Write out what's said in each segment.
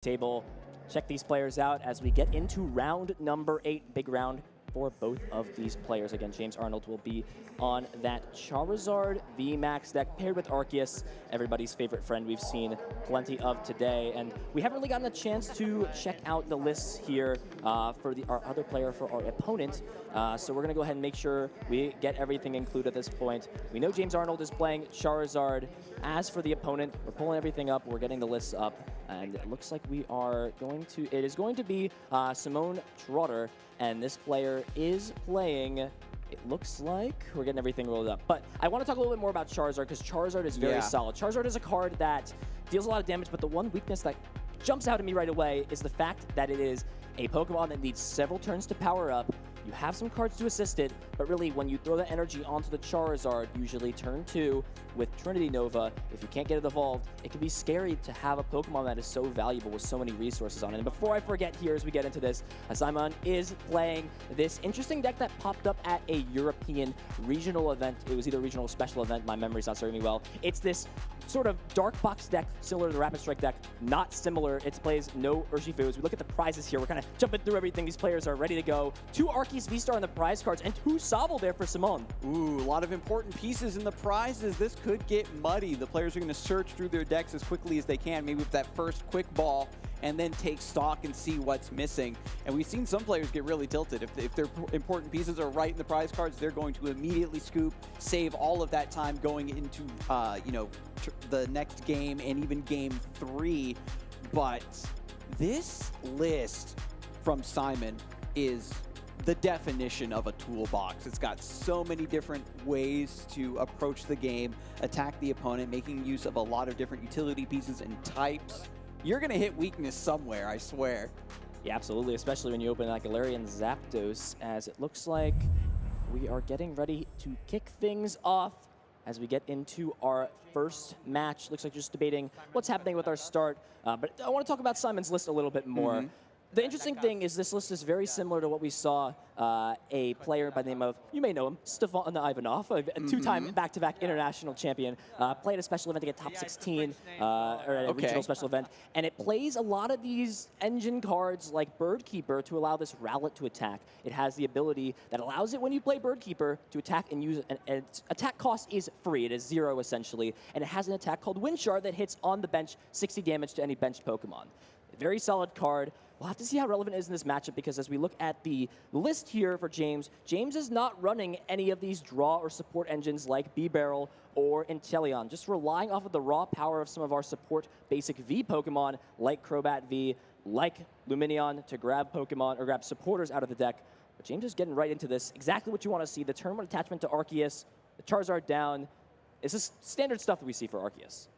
table. Check these players out as we get into round number 8, big round for both of these players. Again, James Arnold will be on that Charizard VMAX deck paired with Arceus, everybody's favorite friend we've seen plenty of today. And we haven't really gotten a chance to check out the lists here for our other player, for our opponent. So we're going to go ahead and make sure we get everything included at this point. We know James Arnold is playing Charizard. As for the opponent, we're pulling everything up, we're getting the lists up, and it looks like it is going to be Simone Trotter, and this player is playing, it looks like, we're getting everything rolled up. But I want to talk a little bit more about Charizard, because Charizard is very solid. Charizard is a card that deals a lot of damage, but the one weakness that jumps out at me right away is the fact that it is a Pokemon that needs several turns to power up. You have some cards to assist it, but really when you throw that energy onto the Charizard, usually turn 2 with Trinity Nova, if you can't get it evolved, it can be scary to have a Pokemon that is so valuable with so many resources on it. And before I forget here as we get into this, Simon is playing this interesting deck that popped up at a European regional event. It was either a regional or special event, my memory's not serving me well. It's this sort of dark box deck similar to the Rapid Strike deck, not similar. It plays no Urshifu. As we look at the prizes here, we're kind of jumping through everything. These players are ready to go. 2 Arceus V-Star in the prize cards and 2 Sobble there for Simone. Ooh, a lot of important pieces in the prizes. This could get muddy. The players are going to search through their decks as quickly as they can, maybe with that first quick ball, and then take stock and see what's missing. And we've seen some players get really tilted. If their important pieces are right in the prize cards, they're going to immediately scoop, save all of that time going into, the next game and even game 3. But this list from Simon is the definition of a toolbox. It's got so many different ways to approach the game, attack the opponent, making use of a lot of different utility pieces and types. You're going to hit weakness somewhere, I swear. Yeah, absolutely, especially when you open that Galarian Zapdos, as it looks like we are getting ready to kick things off as we get into our first match. Looks like you're just debating what's happening with our start, but I want to talk about Simon's list a little bit more. The interesting thing is this list is very similar to what we saw a player by the name of, you may know him, Stefan Ivanov, a two-time back-to-back international champion, played a special event to get top 16, or a regional special event, and it plays a lot of these engine cards like Birdkeeper to allow this Rowlet to attack. It has the ability that allows it when you play Birdkeeper to attack and use, and its attack cost is free, it is 0 essentially, and it has an attack called Windshard that hits on the bench 60 damage to any benched Pokemon. Very solid card. We'll have to see how relevant it is in this matchup, because as we look at the list here for James, James is not running any of these draw or support engines like B-Barrel or Inteleon, just relying off of the raw power of some of our support basic V Pokemon like Crobat V, like Lumineon to grab Pokemon or grab supporters out of the deck. But James is getting right into this, exactly what you want to see, the turn 1 attachment to Arceus, the Charizard down. This is standard stuff that we see for Arceus.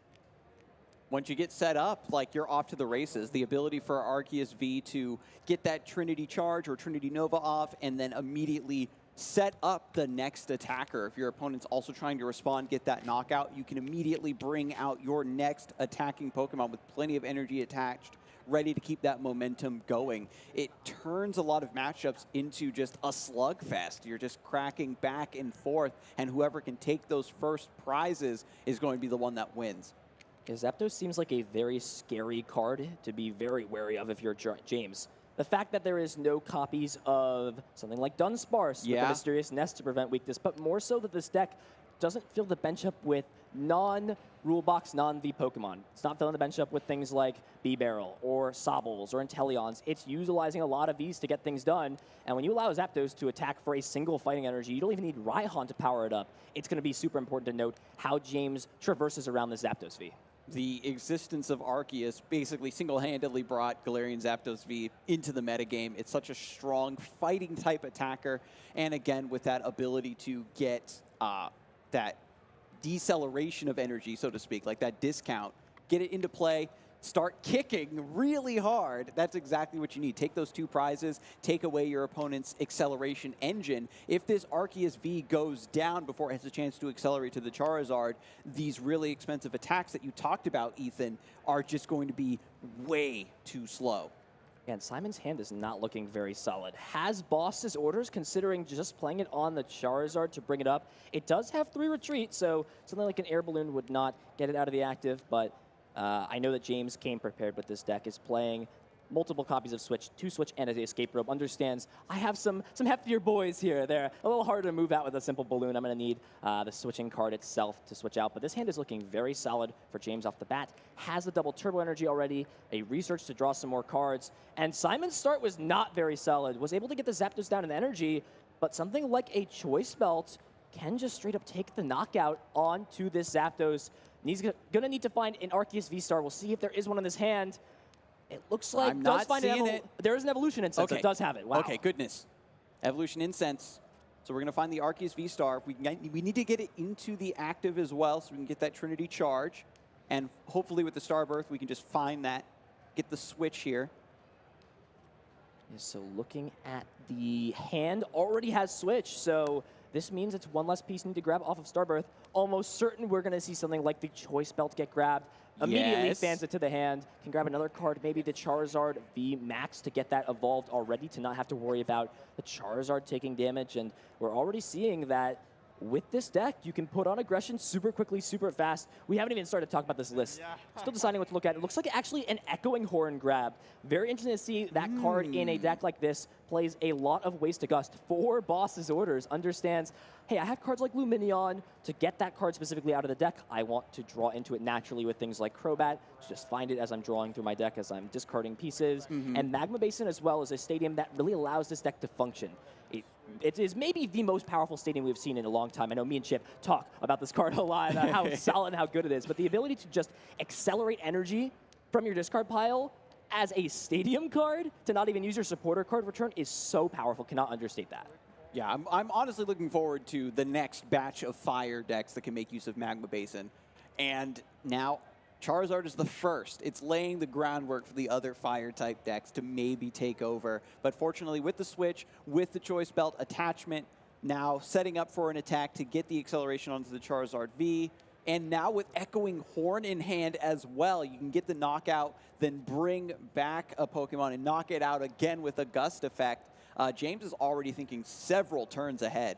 Once you get set up, like, you're off to the races. The ability for Arceus V to get that Trinity Charge or Trinity Nova off and then immediately set up the next attacker. If your opponent's also trying to respond, get that knockout, you can immediately bring out your next attacking Pokemon with plenty of energy attached, ready to keep that momentum going. It turns a lot of matchups into just a slugfest. You're just cracking back and forth, and whoever can take those first prizes is going to be the one that wins. Zapdos seems like a very scary card to be very wary of if you're James. The fact that there is no copies of something like Dunsparce with a Mysterious Nest to prevent weakness, but more so that this deck doesn't fill the bench up with non-rule box, non-V Pokemon. It's not filling the bench up with things like B-Barrel or Sobbles or Inteleons. It's utilizing a lot of these to get things done. And when you allow Zapdos to attack for a single fighting energy, you don't even need Raihan to power it up. It's going to be super important to note how James traverses around the Zapdos V. The existence of Arceus basically single-handedly brought Galarian Zapdos V into the metagame. It's such a strong fighting type attacker, and again with that ability to get that deceleration of energy, so to speak, like that discount, get it into play, start kicking really hard. That's exactly what you need. Take those 2 prizes, take away your opponent's acceleration engine. If this Arceus V goes down before it has a chance to accelerate to the Charizard, these really expensive attacks that you talked about, Ethan, are just going to be way too slow. And Simon's hand is not looking very solid. Has Boss's orders, considering just playing it on the Charizard to bring it up. It does have 3 retreats, so something like an air balloon would not get it out of the active, but I know that James came prepared with this deck, is playing multiple copies of Switch, 2 Switch and a escape rope, understands I have some heftier boys here. They're a little harder to move out with a simple balloon. I'm going to need the switching card itself to switch out. But this hand is looking very solid for James off the bat. Has the double turbo energy already, a research to draw some more cards. And Simon's start was not very solid. Was able to get the Zapdos down in energy, but something like a Choice Belt can just straight up take the knockout onto this Zapdos. And he's going to need to find an Arceus V-Star. We'll see if there is one in this hand. It looks like I'm not seeing it. There is an evolution incense. Okay. So it does have it. Wow. Okay, goodness. Evolution incense. So we're going to find the Arceus V-Star. We need to get it into the active as well so we can get that Trinity charge. And hopefully with the Starbirth, we can just find that, get the switch here. So looking at the hand, already has switch. So this means it's one less piece you need to grab off of Starbirth. Almost certain we're going to see something like the Choice Belt get grabbed. Immediately fans it to the hand. Can grab another card, maybe the Charizard V Max to get that evolved already, to not have to worry about the Charizard taking damage. And we're already seeing that with this deck, you can put on aggression super quickly, super fast. We haven't even started to talk about this list. Still deciding what to look at. It looks like actually an Echoing Horn grab. Very interesting to see that card in a deck like this. Plays a lot of Waste to Gust for Boss's Orders. Understands, hey, I have cards like Luminion. To get that card specifically out of the deck, I want to draw into it naturally with things like Crobat. To just find it as I'm drawing through my deck, as I'm discarding pieces. And Magma Basin as well is a stadium that really allows this deck to function. It is maybe the most powerful stadium we've seen in a long time. I know me and Chip talk about this card a lot, how solid and how good it is. But the ability to just accelerate energy from your discard pile as a stadium card to not even use your supporter card return is so powerful. Cannot understate that. Yeah, I'm honestly looking forward to the next batch of fire decks that can make use of Magma Basin. And now Charizard is the first. It's laying the groundwork for the other fire-type decks to maybe take over. But fortunately, with the switch, with the Choice Belt attachment, now setting up for an attack to get the acceleration onto the Charizard V. And now with Echoing Horn in hand as well, you can get the knockout, then bring back a Pokemon and knock it out again with a Gust effect. James is already thinking several turns ahead.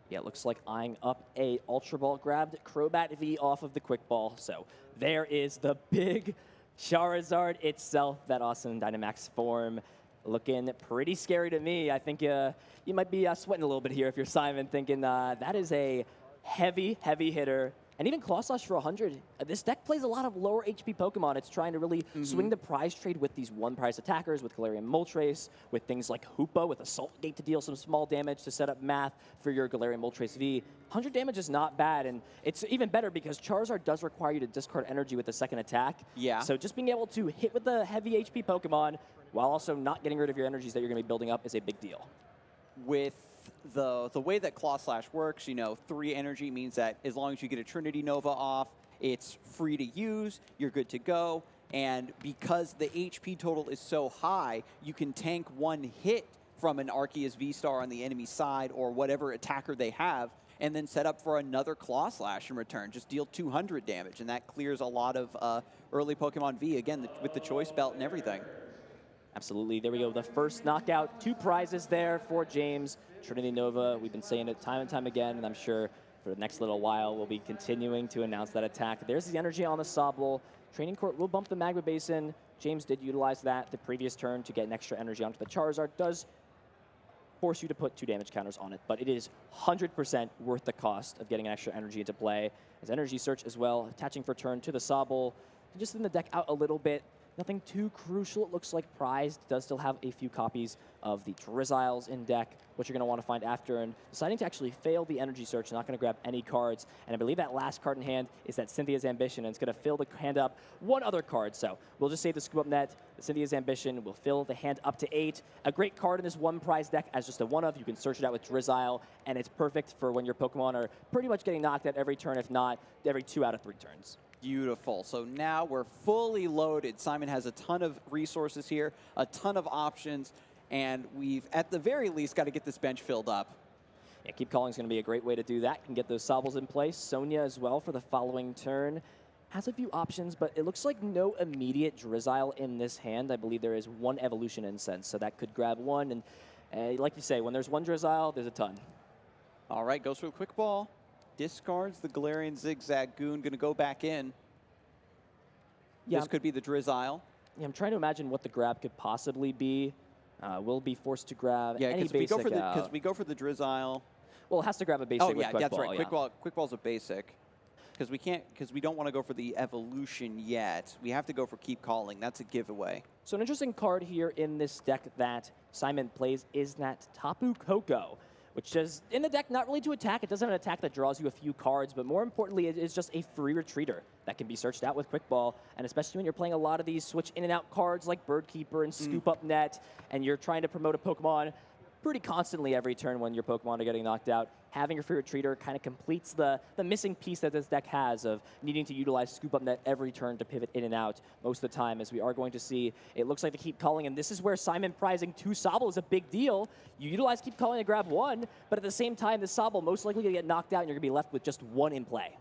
Yeah, it looks like eyeing up a Ultra Ball grabbed Crobat V off of the Quick Ball. So there is the big Charizard itself, that awesome Dynamax form. Looking pretty scary to me. I think you might be sweating a little bit here if you're Simon, thinking that is a heavy, heavy hitter. And even Claw Slash for 100. This deck plays a lot of lower HP Pokemon. It's trying to really swing the prize trade with these one-prize attackers, with Galarian Moltres, with things like Hoopa, with Assault Gate to deal some small damage to set up math for your Galarian Moltres V. 100 damage is not bad, and it's even better because Charizard does require you to discard energy with the second attack. Yeah. So just being able to hit with the heavy HP Pokemon while also not getting rid of your energies that you're going to be building up is a big deal. With the way that Claw Slash works, 3 energy means that as long as you get a Trinity Nova off, it's free to use, you're good to go. And because the HP total is so high, you can tank 1 hit from an Arceus V-Star on the enemy side or whatever attacker they have, and then set up for another Claw Slash in return. Just deal 200 damage, and that clears a lot of early Pokemon V, again, with the Choice Belt and everything. Absolutely. There we go. The first knockout. 2 prizes there for James. Trinity Nova, we've been saying it time and time again, and I'm sure for the next little while we'll be continuing to announce that attack. There's the energy on the Sobble. Training Court will bump the Magma Basin. James did utilize that the previous turn to get an extra energy onto the Charizard. Does force you to put 2 damage counters on it, but it is 100% worth the cost of getting an extra energy into play. As Energy Search as well, attaching for turn to the Sobble. Just in the deck out a little bit. Nothing too crucial, it looks like. Prized does still have a few copies of the Drizzles in deck, which you're going to want to find after, and deciding to actually fail the Energy Search, not going to grab any cards. And I believe that last card in hand is that Cynthia's Ambition, and it's going to fill the hand up 1 other card. So we'll just save the Scoop Up Net. The Cynthia's Ambition will fill the hand up to 8. A great card in this 1 prize deck as just a 1-of. You can search it out with Drizzile, and it's perfect for when your Pokemon are pretty much getting knocked at every turn, if not every 2 out of 3 turns. Beautiful. So now we're fully loaded. Simon has a ton of resources here, a ton of options, and we've, at the very least, got to get this bench filled up. Yeah, Keep Calling is going to be a great way to do that. Can get those Sobbles in place. Sonia as well for the following turn. Has a few options, but it looks like no immediate Drizzile in this hand. I believe there is 1 Evolution Incense, so that could grab 1. And like you say, when there's 1 Drizzile, there's a ton. All right, goes for a Quick Ball. Discards the Galarian Zigzag Goon, going to go back in. Yeah. This could be the Drizzile. Yeah, I'm trying to imagine what the grab could possibly be. We'll be forced to grab any basic because we go for the Drizzile. Well, it has to grab a basic with Quick that's Ball, right. yeah. Quick Ball's a basic. Because we don't want to go for the evolution yet. We have to go for Keep Calling. That's a giveaway. So an interesting card here in this deck that Simon plays is that Tapu Koko, which is in the deck not really to attack. It doesn't have an attack that draws you a few cards, but more importantly, it is just a free retreater that can be searched out with Quick Ball. And especially when you're playing a lot of these switch in and out cards like Bird Keeper and Scoop Up Net, and you're trying to promote a Pokemon pretty constantly every turn when your Pokemon are getting knocked out. Having a free retreater kind of completes the missing piece that this deck has of needing to utilize Scoop Up Net every turn to pivot in and out most of the time, as we are going to see. It looks like they keep calling, and this is where Simon prizing 2 Sobble is a big deal. You utilize Keep Calling to grab 1, but at the same time, the Sobble most likely going to get knocked out, and you're going to be left with just 1 in play.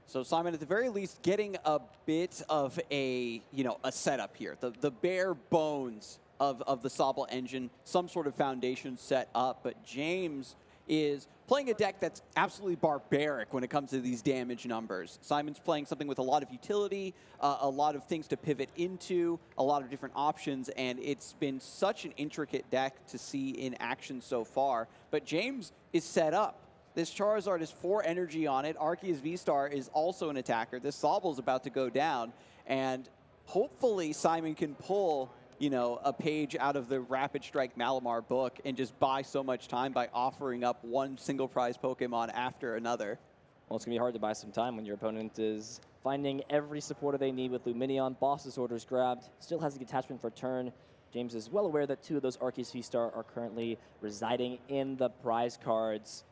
So Simon, at the very least, getting a bit of a setup here. The bare bones of the Sobble engine, some sort of foundation set up, but James is playing a deck that's absolutely barbaric when it comes to these damage numbers. Simon's playing something with a lot of utility, a lot of things to pivot into, a lot of different options, and it's been such an intricate deck to see in action so far. But James is set up. This Charizard is 4 energy on it. Arceus V-Star is also an attacker. This Sobble is about to go down, and hopefully Simon can pull a page out of the Rapid Strike Malamar book and just buy so much time by offering up one single prize Pokemon after another. Well, it's going to be hard to buy some time when your opponent is finding every supporter they need with Lumineon. Boss's orders grabbed, still has the attachment for turn. James is well aware that 2 of those Arceus V-Star are currently residing in the prize cards.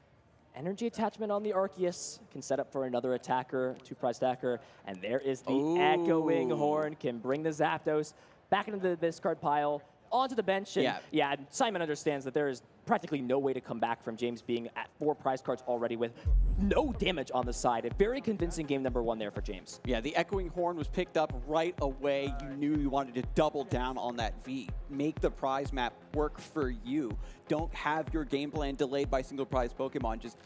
Energy attachment on the Arceus can set up for another attacker, 2 prize attacker, and there is the Echoing Horn, can bring the Zapdos back into the discard pile, onto the bench. And yeah, Simon understands that there is practically no way to come back from James being at 4 prize cards already with no damage on the side. A very convincing game number 1 there for James. Yeah, the Echoing Horn was picked up right away. You knew you wanted to double down on that V. Make the prize map work for you. Don't have your game plan delayed by single prize Pokemon. Just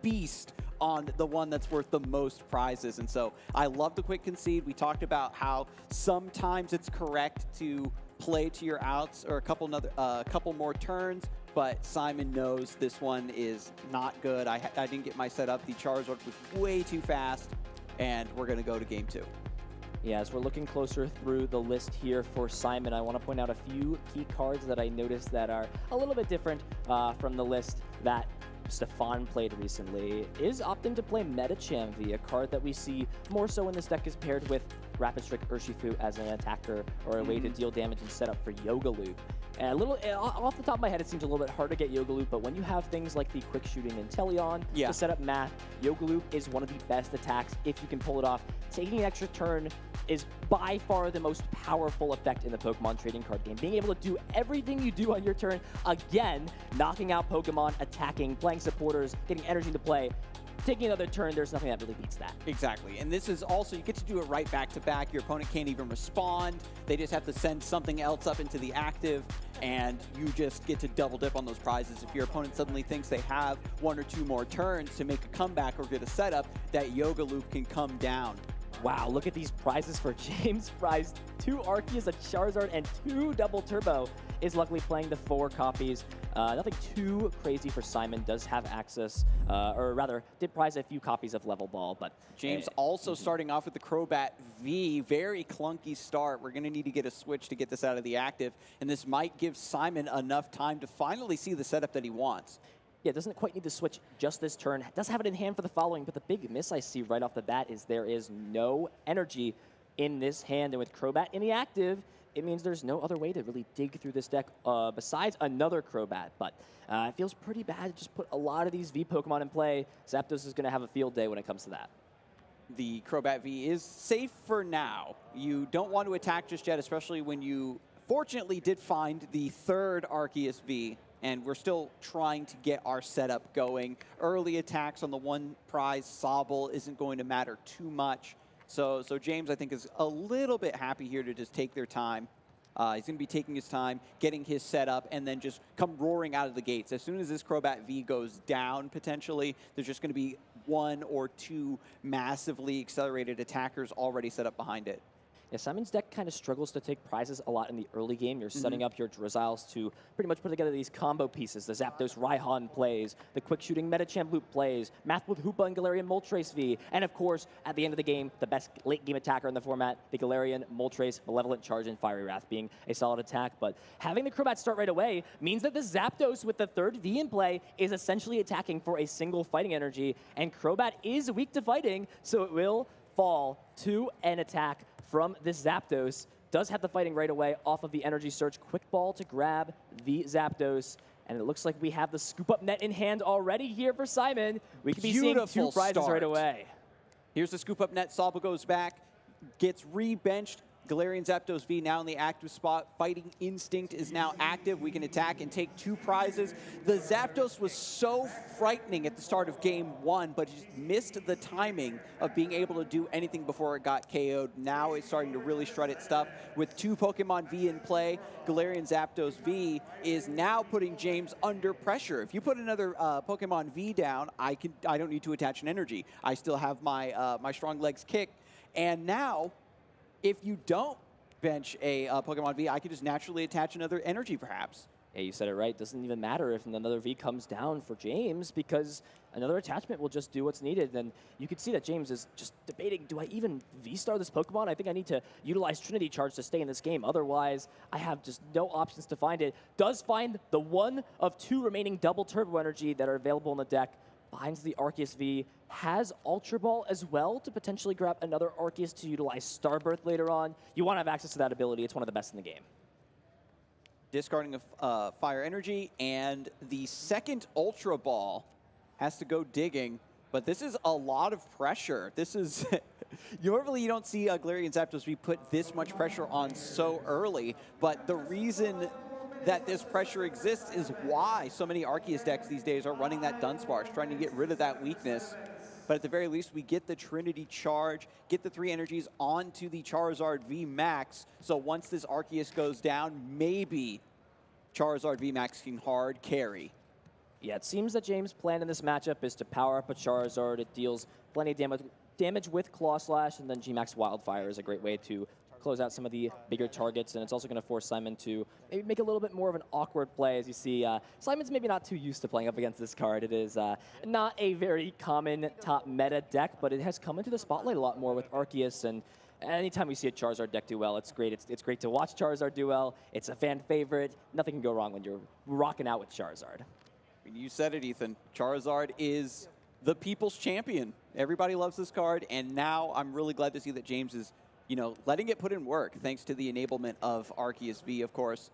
feast on the one that's worth the most prizes. And so I love the quick concede. We talked about how sometimes it's correct to play to your outs or a couple more turns, but Simon knows this one is not good. I didn't get my setup. The Charizard was way too fast, and we're going to go to game 2. Yeah, as we're looking closer through the list here for Simon, I want to point out a few key cards that I noticed that are a little bit different from the list that Stefan played recently. Is opting to play Metacham V, a card that we see more so in this deck is paired with Rapid Strike Urshifu as an attacker or a way to deal damage and set up for Yoga Loop. And a little off the top of my head, it seems a little bit hard to get Yoga Loop, but when you have things like the quick shooting Inteleon to set up math, Yoga Loop is one of the best attacks if you can pull it off. Taking an extra turn is by far the most powerful effect in the Pokemon trading card game. Being able to do everything you do on your turn, again, knocking out Pokemon, attacking, playing supporters, getting energy into play. Taking another turn, there's nothing that really beats that. Exactly, and this is also, you get to do it right back to back. Your opponent can't even respond. They just have to send something else up into the active, and you just get to double dip on those prizes. If your opponent suddenly thinks they have 1 or 2 more turns to make a comeback or get a setup, that Yoga Loop can come down. Wow, look at these prizes for James. Prize 2 Arceus, a Charizard, and 2 Double Turbo is luckily playing the 4 copies. Nothing too crazy for Simon. Does have access, or rather, did prize a few copies of Level Ball, but James also starting off with the Crobat V. Very clunky start. We're going to need to get a switch to get this out of the active, and this might give Simon enough time to finally see the setup that he wants. Yeah, doesn't quite need to switch just this turn. Does have it in hand for the following, but the big miss I see right off the bat is there is no energy in this hand. And with Crobat in the active, it means there's no other way to really dig through this deck besides another Crobat. But it feels pretty bad to just put a lot of these V Pokemon in play. Zapdos is going to have a field day when it comes to that. The Crobat V is safe for now. You don't want to attack just yet, especially when you fortunately did find the 3rd Arceus V. And we're still trying to get our setup going. Early attacks on the 1 prize Sobble isn't going to matter too much. So James, I think, is a little bit happy here to just take their time. He's going to be taking his time, getting his setup, and then just come roaring out of the gates. As soon as this Crobat V goes down, potentially, there's just going to be 1 or 2 massively accelerated attackers already set up behind it. Yeah, Simon's deck kind of struggles to take prizes a lot in the early game. You're setting up your Drizzles to pretty much put together these combo pieces. The Zapdos Raihan plays, the quick shooting Medicham Loop plays, Math with Hoopa and Galarian Moltres V, and of course, at the end of the game, the best late game attacker in the format, the Galarian Moltres Malevolent Charge and Fiery Wrath being a solid attack. But having the Crobat start right away means that the Zapdos with the third V in play is essentially attacking for a single fighting energy, and Crobat is weak to fighting, so it will fall to an attack from this Zapdos. Does have the fighting right away off of the energy search. Quick ball to grab the Zapdos. And it looks like we have the scoop up net in hand already here for Simon. We could be seeing 2 prizes right away. Here's the scoop up net. Saba goes back, gets re-benched. Galarian Zapdos V now in the active spot. Fighting Instinct is now active. We can attack and take 2 prizes. The Zapdos was so frightening at the start of game 1, but just missed the timing of being able to do anything before it got KO'd. Now it's starting to really strut its stuff. With 2 Pokemon V in play, Galarian Zapdos V is now putting James under pressure. If you put another Pokemon V down, I don't need to attach an energy. I still have my, my Strong Legs kick. And now, if you don't bench a Pokemon V, I can just naturally attach another energy, perhaps. Yeah, you said it right. Doesn't even matter if another V comes down for James, because another attachment will just do what's needed. And you can see that James is just debating, do I even V-star this Pokemon? I think I need to utilize Trinity Charge to stay in this game. Otherwise, I have just no options to find it. Does find the 1 of 2 remaining double Turbo Energy that are available in the deck. Finds the Arceus V, has Ultra Ball as well to potentially grab another Arceus to utilize Starbirth later on. You want to have access to that ability. It's one of the best in the game. Discarding a Fire Energy, and the second Ultra Ball has to go digging, but this is a lot of pressure. This is, normally you don't see Galarian Zapdos V put this much pressure on so early, but the reason that this pressure exists is why so many Arceus decks these days are running that Dunsparce, trying to get rid of that weakness. But at the very least, we get the Trinity Charge, get the 3 energies onto the Charizard V Max. So once this Arceus goes down, maybe Charizard V Max can hard carry. Yeah, it seems that James' plan in this matchup is to power up a Charizard. It deals plenty of damage with Claw Slash, and then G-Max Wildfire is a great way to close out some of the bigger targets, and it's also going to force Simon to maybe make a little bit more of an awkward play. As you see, Simon's maybe not too used to playing up against this card. It is not a very common top meta deck, but it has come into the spotlight a lot more with Arceus, and anytime we see a Charizard deck do well, it's great. It's great to watch Charizard do well. It's a fan favorite. Nothing can go wrong when you're rocking out with Charizard. You said it, Ethan. Charizard is the people's champion. Everybody loves this card, and now I'm really glad to see that James is, you know, letting it put in work, thanks to the enablement of Arceus V, of course.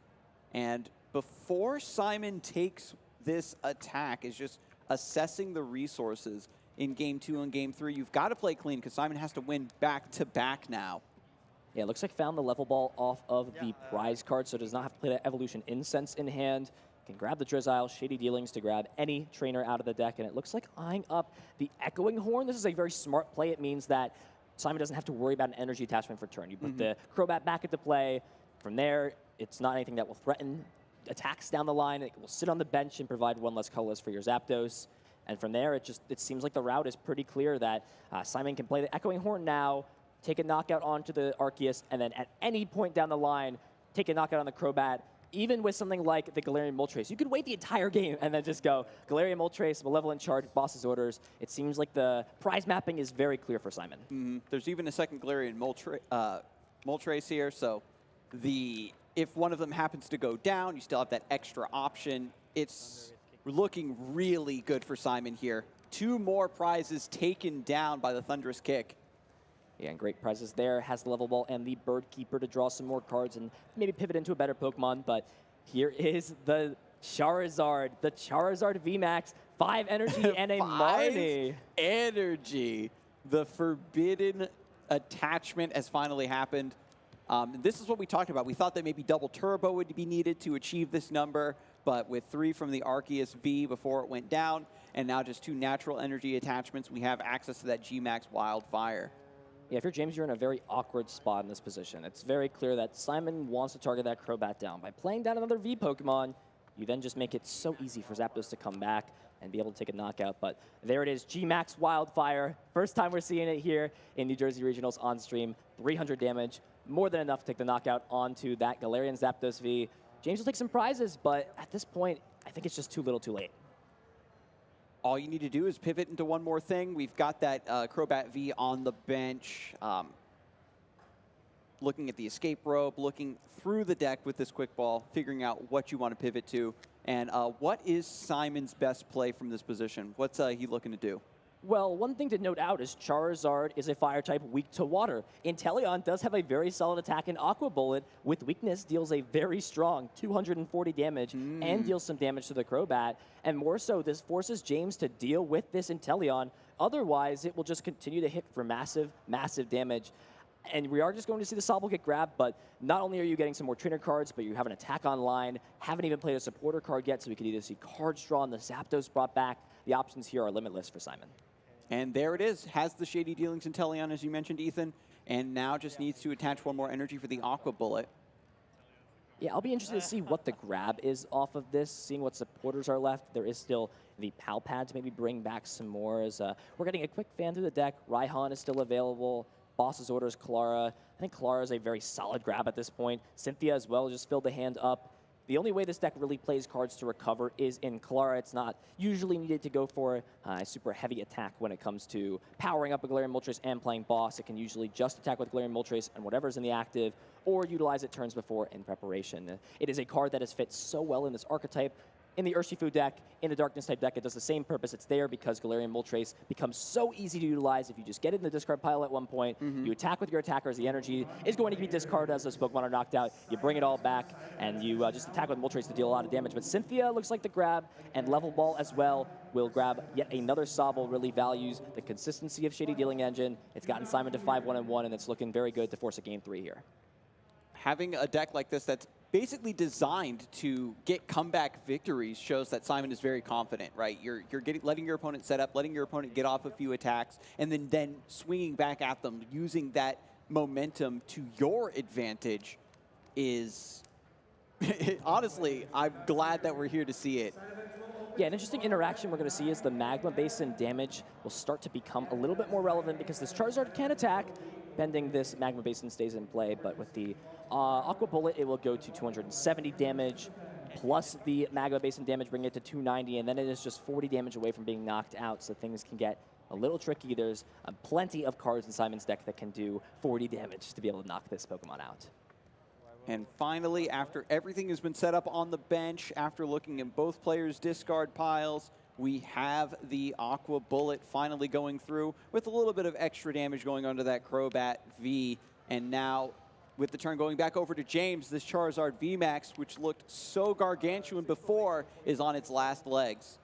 And before Simon takes this attack, is just assessing the resources in Game 2 and Game 3. You've got to play clean, because Simon has to win back-to-back now. Yeah, it looks like found the level ball off of the prize card, so does not have to play that Evolution Incense in hand. Can grab the Drizzile, Shady Dealings to grab any trainer out of the deck, and it looks like eyeing up the Echoing Horn. This is a very smart play. It means that Simon doesn't have to worry about an energy attachment for turn. You put the Crobat back into play. From there, it's not anything that will threaten attacks down the line. It will sit on the bench and provide 1 less colorless for your Zapdos. And from there, it seems like the route is pretty clear that Simon can play the Echoing Horn now, take a knockout onto the Arceus, and then at any point down the line, take a knockout on the Crobat. Even with something like the Galarian Moltres, you could wait the entire game and then just go Galarian Moltres, Malevolent Charge, Boss's Orders. It seems like the prize mapping is very clear for Simon. There's even a second Galarian Moltres here, so if one of them happens to go down, you still have that extra option. It's looking really good for Simon here. 2 more prizes taken down by the Thunderous Kick. Yeah, and great prizes there. Has the level ball and the Bird Keeper to draw some more cards and maybe pivot into a better Pokemon. But here is the Charizard VMAX, 5 energy and a Marnie. 5 energy. The forbidden attachment has finally happened. This is what we talked about. We thought that maybe double turbo would be needed to achieve this number, but with 3 from the Arceus V before it went down, and now just 2 natural energy attachments, we have access to that G-Max Wildfire. Yeah, if you're James, you're in a very awkward spot in this position. It's very clear that Simon wants to target that Crobat down. By playing down another V Pokemon, you then just make it so easy for Zapdos to come back and be able to take a knockout. But there it is, G-Max Wildfire. First time we're seeing it here in New Jersey Regionals on stream. 300 damage, more than enough to take the knockout onto that Galarian Zapdos V. James will take some prizes, but at this point, I think it's just too little too late. All you need to do is pivot into one more thing. We've got that Crobat V on the bench. Looking at the escape rope, looking through the deck with this quick ball, figuring out what you want to pivot to. And what is Simon's best play from this position? What's he looking to do? Well, one thing to note out is Charizard is a fire type weak to water. Inteleon does have a very solid attack in Aqua Bullet. With weakness, deals a very strong 240 damage and deals some damage to the Crobat. And more so, this forces James to deal with this Inteleon. Otherwise, it will just continue to hit for massive, massive damage. And we are just going to see the Sobble get grabbed, but not only are you getting some more trainer cards, but you have an attack online. Haven't even played a supporter card yet, so we could either see cards drawn, the Zapdos brought back. The options here are limitless for Simon. And there it is. Has the Shady Dealings Inteleon, as you mentioned, Ethan, and now just needs to attach one more energy for the Aqua Bullet. Yeah, I'll be interested to see what the grab is off of this, seeing what supporters are left. There is still the Pal Pad to maybe bring back some more. As we're getting a quick fan through the deck. Raihan is still available. Boss's Orders, Clara. I think Clara is a very solid grab at this point. Cynthia as well just filled the hand up. The only way this deck really plays cards to recover is in Clara. It's not usually needed to go for a super heavy attack when it comes to powering up a Galarian Moltres and playing boss. It can usually just attack with Galarian Moltres and whatever's in the active, or utilize it turns before in preparation. It is a card that has fit so well in this archetype. In the Urshifu deck, in the Darkness type deck, it does the same purpose. It's there because Galarian Moltres becomes so easy to utilize. If you just get it in the discard pile at one point, you attack with your attackers, the energy is going to be discarded as those Pokemon are knocked out. You bring it all back, and you just attack with Moltres to deal a lot of damage. But Cynthia looks like the grab, and Level Ball as well will grab yet another Sobble. Really values the consistency of Shady Dealing Engine. It's gotten Simon to 5-1-1, and it's looking very good to force a Game 3 here. Having a deck like this that's basically designed to get comeback victories shows that Simon is very confident, right? You're letting your opponent set up, letting your opponent get off a few attacks, and then swinging back at them, using that momentum to your advantage is, honestly, I'm glad that we're here to see it. Yeah, an interesting interaction we're going to see is the Magma Basin damage will start to become a little bit more relevant because this Charizard can attack, pending this Magma Basin stays in play, but with the Aqua Bullet, it will go to 270 damage, plus the Magma Basin damage, bringing it to 290, and then it is just 40 damage away from being knocked out, so things can get a little tricky. There's plenty of cards in Simon's deck that can do 40 damage to be able to knock this Pokemon out. And finally, after everything has been set up on the bench, after looking at both players' discard piles, we have the Aqua Bullet finally going through with a little bit of extra damage going onto that Crobat V. And now, with the turn going back over to James, this Charizard VMAX, which looked so gargantuan before, is on its last legs.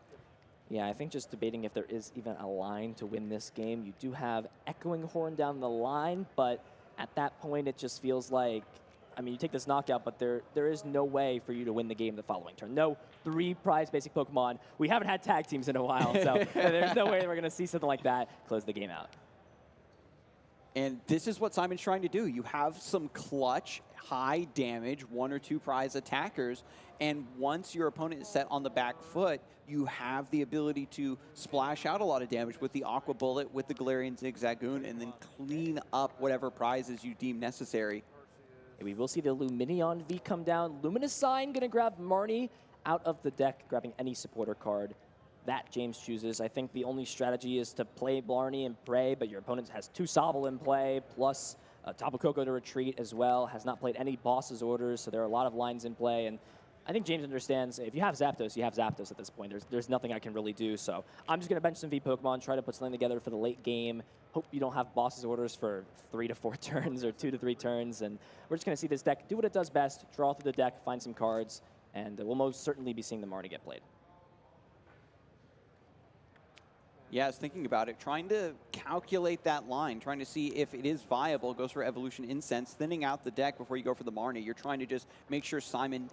Yeah, I think just debating if there is even a line to win this game. You do have Echoing Horn down the line, but at that point, it just feels like, I mean, you take this knockout, but there is no way for you to win the game the following turn. No 3 prize basic Pokemon. We haven't had tag teams in a while, so there's no way we're going to see something like that close the game out. And this is what Simon's trying to do. You have some clutch, high damage, 1 or 2 prize attackers, and once your opponent is set on the back foot, you have the ability to splash out a lot of damage with the Aqua Bullet, with the Galarian Zigzagoon, and then clean up whatever prizes you deem necessary. We will see the Luminion V come down. Luminous Sign going to grab Marnie out of the deck, grabbing any supporter card that James chooses. I think the only strategy is to play Blarney and pray, but your opponent has 2 Sobble in play, plus Tapu Koko to retreat as well. Has not played any Boss's Orders, so there are a lot of lines in play. And I think James understands if you have Zapdos, you have Zapdos at this point. There's nothing I can really do. So I'm just going to bench some V Pokemon, try to put something together for the late game. Hope you don't have Boss's Orders for 3 to 4 turns or 2 to 3 turns. And we're just going to see this deck do what it does best, draw through the deck, find some cards, and we'll most certainly be seeing the Marnie get played. Yeah, I was thinking about it, trying to calculate that line, trying to see if it is viable. Goes for Evolution Incense, thinning out the deck before you go for the Marnie. You're trying to just make sure Simon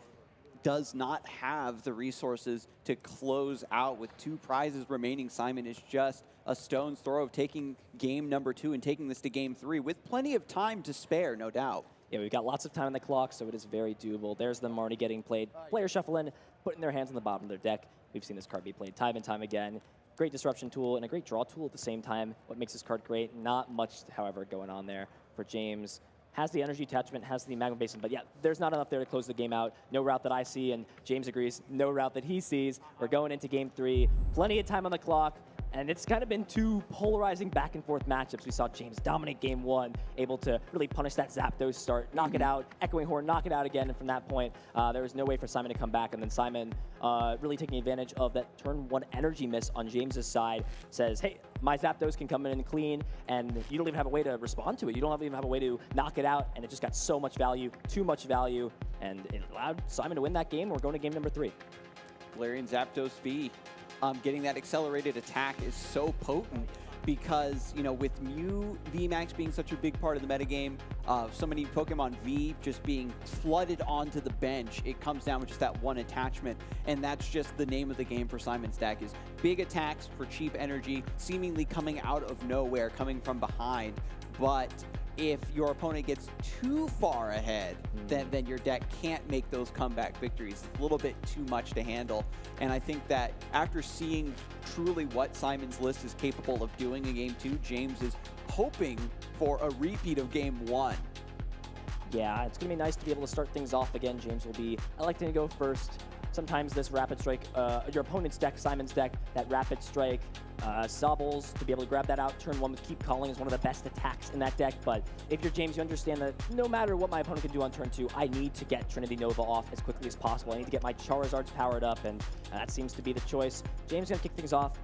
does not have the resources to close out. With 2 prizes remaining, Simon is just a stone's throw of taking game number 2 and taking this to game 3 with plenty of time to spare, no doubt. Yeah, we've got lots of time on the clock, so it is very doable. There's the Marnie getting played. Player shuffle in, putting their hands on the bottom of their deck. We've seen this card be played time and time again. Great disruption tool and a great draw tool at the same time. What makes this card great? Not much, however, going on there for James. has the energy attachment, has the Magma Basin, but yeah, there's not enough there to close the game out. No route that I see, and James agrees, no route that he sees. We're going into game 3, plenty of time on the clock, and it's kind of been two polarizing back and forth matchups. We saw James dominate game 1, able to really punish that Zapdos start, knock it out, Echoing Horn, knock it out again, and from that point, there was no way for Simon to come back, and then Simon really taking advantage of that turn 1 energy miss on James's side, says, hey, my Zapdos can come in and clean, and you don't even have a way to respond to it. You don't even have a way to knock it out, and it just got so much value, too much value, and it allowed Simon to win that game. We're going to game number 3. Galarian Zapdos V. Getting that accelerated attack is so potent because, you know, with Mew VMAX being such a big part of the metagame, so many Pokemon V just being flooded onto the bench, it comes down with just that one attachment, and that's just the name of the game for Simon's deck is big attacks for cheap energy, seemingly coming out of nowhere, coming from behind, but if your opponent gets too far ahead, then your deck can't make those comeback victories. It's a little bit too much to handle. And I think that after seeing truly what Simon's list is capable of doing in Game 2, James is hoping for a repeat of Game 1. Yeah, it's going to be nice to be able to start things off again. James will be electing to go first. Sometimes this Rapid Strike, your opponent's deck, Simon's deck, that Rapid Strike, Sobbles, to be able to grab that out, turn 1 with Keep Calling is one of the best attacks in that deck. But if you're James, you understand that no matter what my opponent can do on turn 2, I need to get Trinity Nova off as quickly as possible. I need to get my Charizards powered up, and that seems to be the choice. James is going to kick things off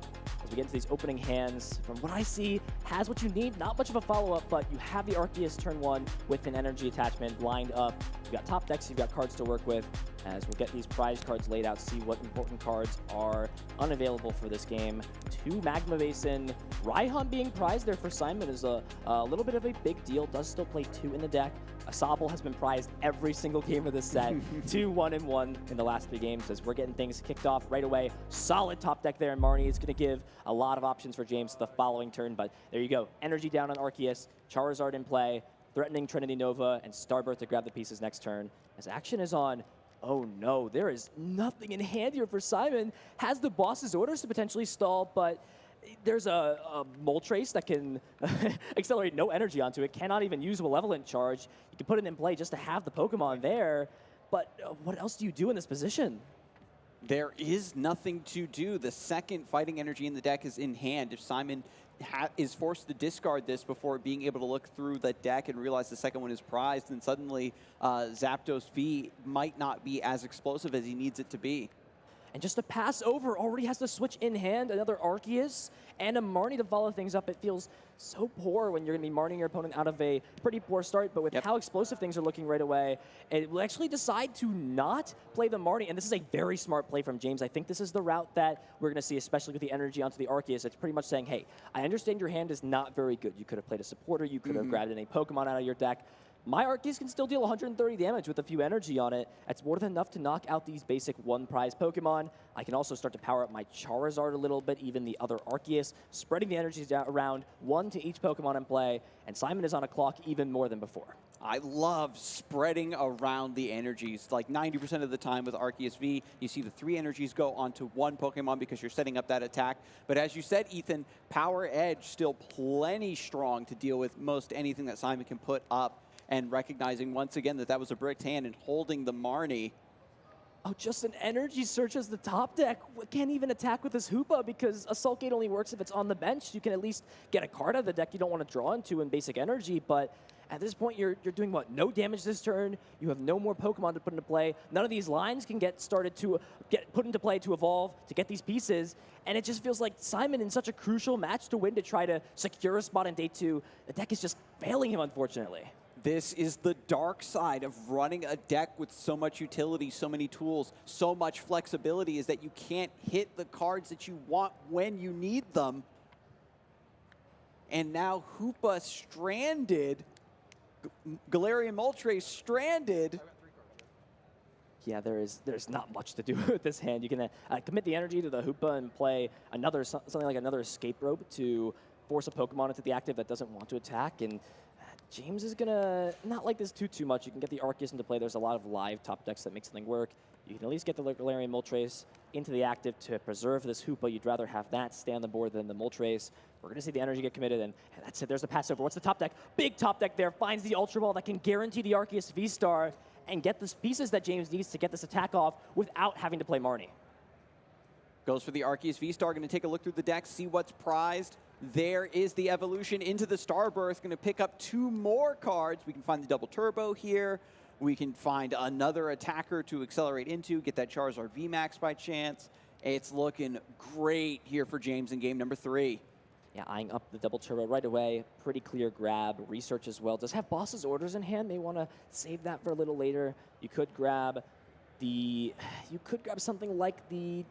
as we get into these opening hands. From what I see, has what you need. Not much of a follow-up, but you have the Arceus turn 1 with an energy attachment lined up. You've got top decks, you've got cards to work with. As we'll get these prize cards laid out, see what important cards are unavailable for this game. 2 Magma Basin. Raihan being prized there for Simon is a little bit of a big deal. Does still play 2 in the deck. A Sobble has been prized every single game of this set. 2 1-1 in the last 3 games as we're getting things kicked off right away. Solid top deck there, and Marnie is going to give a lot of options for James the following turn. But there you go. Energy down on Arceus. Charizard in play. Threatening Trinity Nova and Starbirth to grab the pieces next turn. As action is on. Oh no, there is nothing in hand here for Simon. Has the boss's orders to potentially stall, but there's a Moltres that can accelerate no energy onto it. Cannot even use Malevolent Charge. You can put it in play just to have the Pokemon there, but what else do you do in this position? There is nothing to do. The second fighting energy in the deck is in hand. If Simon is forced to discard this before being able to look through the deck and realize the second one is prized, then suddenly Zapdos V might not be as explosive as he needs it to be. And just to pass over, already has to switch in hand, another Arceus and a Marnie to follow things up. It feels so poor when you're going to be Marning your opponent out of a pretty poor start, but with how explosive things are looking right away, it will actually decide to not play the Marnie, and this is a very smart play from James. I think this is the route that we're going to see, especially with the energy onto the Arceus. It's pretty much saying, hey, I understand your hand is not very good. You could have played a supporter, you could have grabbed any Pokemon out of your deck. My Arceus can still deal 130 damage with a few energy on it. That's more than enough to knock out these basic 1 prize Pokemon. I can also start to power up my Charizard a little bit, even the other Arceus, spreading the energies down around 1 to each Pokemon in play, and Simon is on a clock even more than before. I love spreading around the energies. Like 90% of the time with Arceus V, you see the 3 energies go onto 1 Pokemon because you're setting up that attack. But as you said, Ethan, Power Edge still plenty strong to deal with most anything that Simon can put up. And recognizing once again that that was a bricked hand and holding the Marnie. Oh, just an energy search as the top deck. Can't even attack with this Hoopa because Assault Gate only works if it's on the bench. You can at least get a card out of the deck you don't want to draw into in basic energy, but at this point, you're doing what? No damage this turn. You have no more Pokemon to put into play. None of these lines can get started to get put into play to evolve, to get these pieces. And it just feels like Simon in such a crucial match to win to try to secure a spot in day 2. The deck is just failing him, unfortunately. This is the dark side of running a deck with so much utility, so many tools, so much flexibility, is that you can't hit the cards that you want when you need them. And now Hoopa stranded, Galarian Moltres stranded. Yeah, there's not much to do with this hand. You can commit the energy to the Hoopa and play another something like another escape rope to force a Pokemon into the active that doesn't want to attack, and James is gonna not like this too much. You can get the Arceus into play. There's a lot of live top decks that make something work. You can at least get the Galarian Moltres into the active to preserve this Hoopa. You'd rather have that stay on the board than the Moltres. We're going to see the energy get committed, and that's it. There's the pass over. What's the top deck? Big top deck there. Finds the Ultra Ball that can guarantee the Arceus V-Star and get the pieces that James needs to get this attack off without having to play Marnie. Goes for the Arceus V-Star. Going to take a look through the deck, see what's prized. There is the evolution into the Starburst. Going to pick up 2 more cards. We can find the double turbo here. We can find another attacker to accelerate into, get that Charizard VMAX by chance. It's looking great here for James in game number 3. Yeah, eyeing up the double turbo right away. Pretty clear grab. Research as well. Does have boss's orders in hand. May want to save that for a little later. You could grab something like the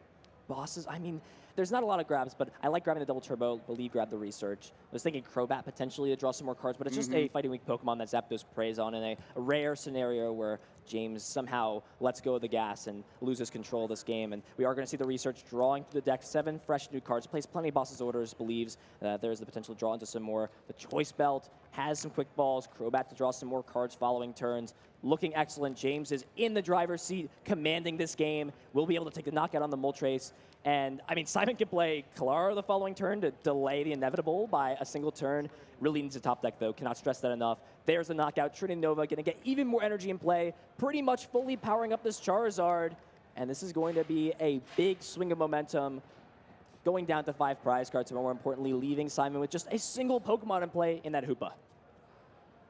bosses. I mean, there's not a lot of grabs, but I like grabbing the double turbo. Believe grab the research. I was thinking Crobat potentially to draw some more cards, but it's just a fighting weak Pokemon that Zapdos preys on in a rare scenario where James somehow lets go of the gas and loses control of this game. And we are going to see the research drawing through the deck. 7 fresh new cards. Plays plenty of boss's orders. Believes there's the potential to draw into some more. The Choice Belt has some quick balls. Crobat to draw some more cards following turns. Looking excellent. James is in the driver's seat, commanding this game. Will be able to take the knockout on the Moltres. And, I mean, Simon can play Kalara the following turn to delay the inevitable by a single turn. Really needs a top deck, though. Cannot stress that enough. There's the knockout. Trinity Nova going to get even more energy in play. Pretty much fully powering up this Charizard. And this is going to be a big swing of momentum. Going down to 5 prize cards, but more importantly, leaving Simon with just a single Pokemon in play in that Hoopa.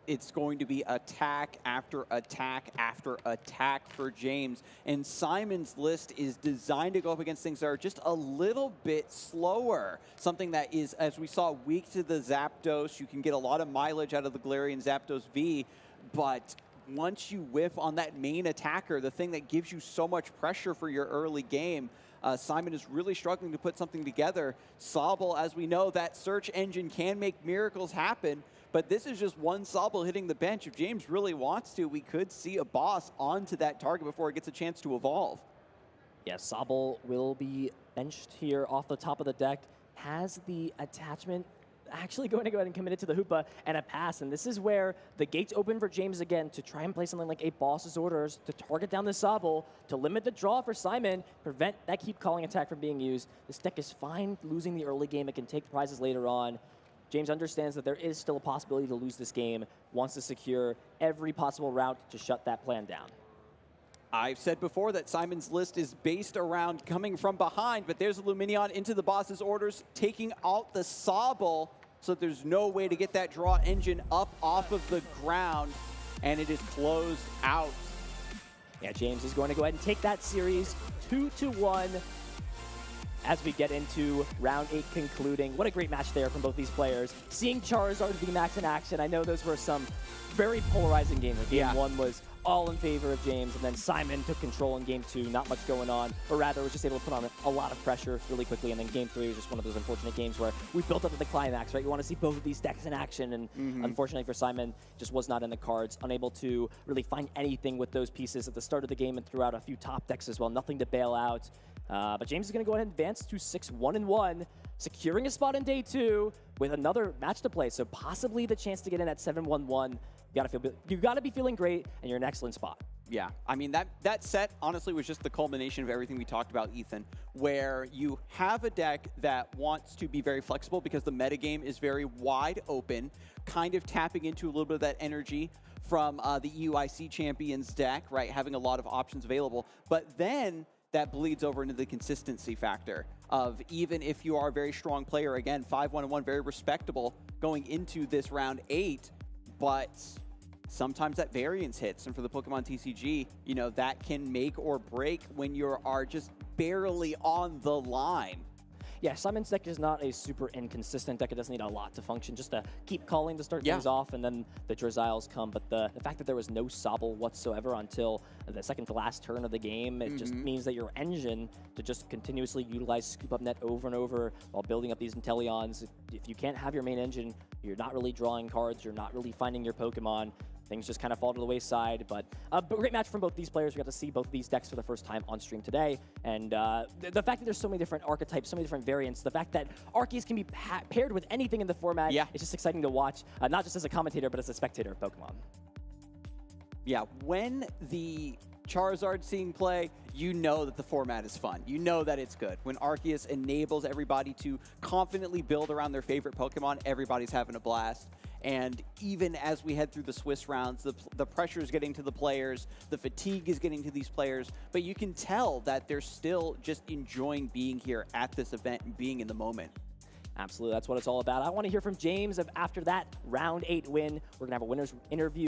It's going to be attack after attack after attack for James. And Simon's list is designed to go up against things that are just a little bit slower. Something that is, as we saw, weak to the Zapdos. You can get a lot of mileage out of the Galarian Zapdos V, but once you whiff on that main attacker, the thing that gives you so much pressure for your early game, Simon is really struggling to put something together. Sobble, as we know, that search engine can make miracles happen, but this is just one Sobble hitting the bench. If James really wants to, we could see a boss onto that target before it gets a chance to evolve. Yeah, Sobble will be benched here off the top of the deck. Has the attachment actually going to go ahead and commit it to the Hoopa and a pass. And this is where the gates open for James again to try and play something like a boss's orders to target down the Sobble, to limit the draw for Simon, prevent that keep calling attack from being used. This deck is fine losing the early game. It can take prizes later on. James understands that there is still a possibility to lose this game, wants to secure every possible route to shut that plan down. I've said before that Simon's list is based around coming from behind, but there's a Lumineon into the boss's orders, taking out the Sobble, so there's no way to get that draw engine up off of the ground, and it is closed out. Yeah, James is going to go ahead and take that series 2-1 as we get into round 8 concluding. What a great match there from both these players. Seeing Charizard VMAX in action, I know those were some very polarizing games. Game 1 was all in favor of James, and then Simon took control in game 2, not much going on, or rather was just able to put on a lot of pressure really quickly, and then game 3 was just one of those unfortunate games where we built up to the climax, right? You want to see both of these decks in action, and unfortunately for Simon, just was not in the cards, unable to really find anything with those pieces at the start of the game and throughout a few top decks as well, nothing to bail out. But James is going to go ahead and advance to 6-1-1, securing a spot in day 2 with another match to play, so possibly the chance to get in at 7-1-1. You gotta be feeling great, and you're in an excellent spot. Yeah, I mean, that set, honestly, was just the culmination of everything we talked about, Ethan, where you have a deck that wants to be very flexible because the metagame is very wide open, kind of tapping into a little bit of that energy from the EUIC Champions deck, right, having a lot of options available, but then that bleeds over into the consistency factor of even if you are a very strong player, again, 5-1-1, very respectable going into this round 8, but sometimes that variance hits, and for the Pokemon TCG, you know, that can make or break when you are just barely on the line. Yeah, Simon's deck is not a super inconsistent deck. It doesn't need a lot to function, just to keep calling to start things off, and then the Drizzles come. But the fact that there was no Sobble whatsoever until the second to last turn of the game, it just means that your engine to just continuously utilize Scoop Up Net over and over while building up these Inteleons. If you can't have your main engine, you're not really drawing cards, you're not really finding your Pokemon. Things just kind of fall to the wayside, but But great match from both these players. We got to see both of these decks for the first time on stream today. And the fact that there's so many different archetypes, so many different variants, the fact that Arceus can be paired with anything in the format, it's just exciting to watch, not just as a commentator, but as a spectator of Pokemon. Yeah, when the Charizard scene play, you know that the format is fun. You know that it's good. When Arceus enables everybody to confidently build around their favorite Pokemon, everybody's having a blast. And even as we head through the Swiss rounds, the pressure is getting to the players, the fatigue is getting to these players, but you can tell that they're still just enjoying being here at this event and being in the moment. Absolutely, that's what it's all about. I want to hear from James after that round 8 win. We're going to have a winner's interview.